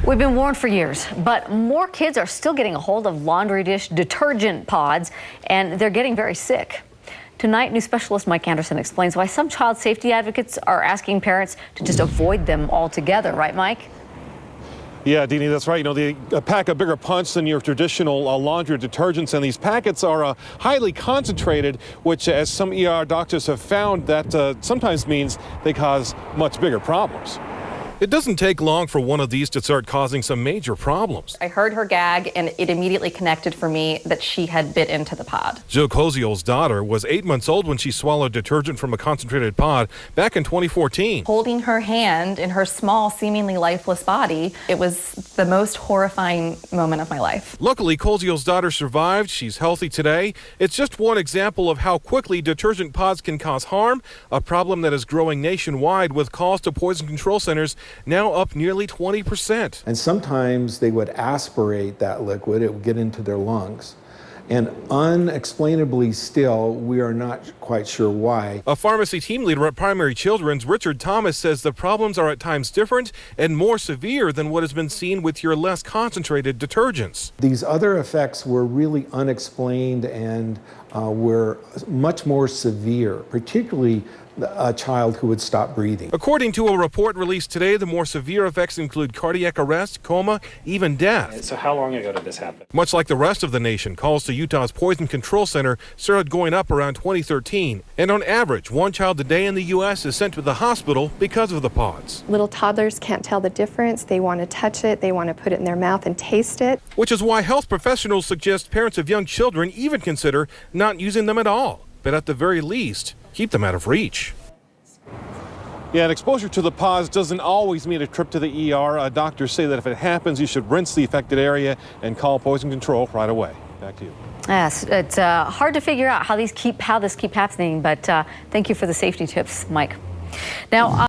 We've been warned for years, but more kids are still getting a hold of laundry dish detergent pods, and they're getting very sick. Tonight, news specialist Mike Anderson explains why some child safety advocates are asking parents to just avoid them altogether. Right, Mike? Yeah, Deanie, that's right. You know, they pack a bigger punch than your traditional laundry detergents, and these packets are highly concentrated, which, as some ER doctors have found, that sometimes means they cause much bigger problems. It doesn't take long for one of these to start causing some major problems. I heard her gag, and it immediately connected for me that she had bit into the pod. Jill Koziol's daughter was 8 months old when she swallowed detergent from a concentrated pod back in 2014. Holding her hand in her small, seemingly lifeless body, it was the most horrifying moment of my life. Luckily, Koziol's daughter survived. She's healthy today. It's just one example of how quickly detergent pods can cause harm, a problem that is growing nationwide with calls to poison control centers now up nearly 20%. And sometimes they would aspirate that liquid, it would get into their lungs. And unexplainably still, we are not quite sure why. A pharmacy team leader at Primary Children's, Richard Thomas, says the problems are at times different and more severe than what has been seen with your less concentrated detergents. These other effects were really unexplained and were much more severe, particularly a child who would stop breathing. According to a report released today, the more severe effects include cardiac arrest, coma, even death. So how long ago did this happen? Much like the rest of the nation, calls to Utah's Poison Control Center started going up around 2013. And on average, one child a day in the U.S. is sent to the hospital because of the pods. Little toddlers can't tell the difference. They want to touch it. They want to put it in their mouth and taste it. Which is why health professionals suggest parents of young children even consider not using them at all. But at the very least, keep them out of reach. Yeah, and exposure to the pods doesn't always mean a trip to the ER. Doctors say that if it happens, you should rinse the affected area and call poison control right away. Back to you. Yes, it's hard to figure out how this keeps happening, but thank you for the safety tips, Mike. Now.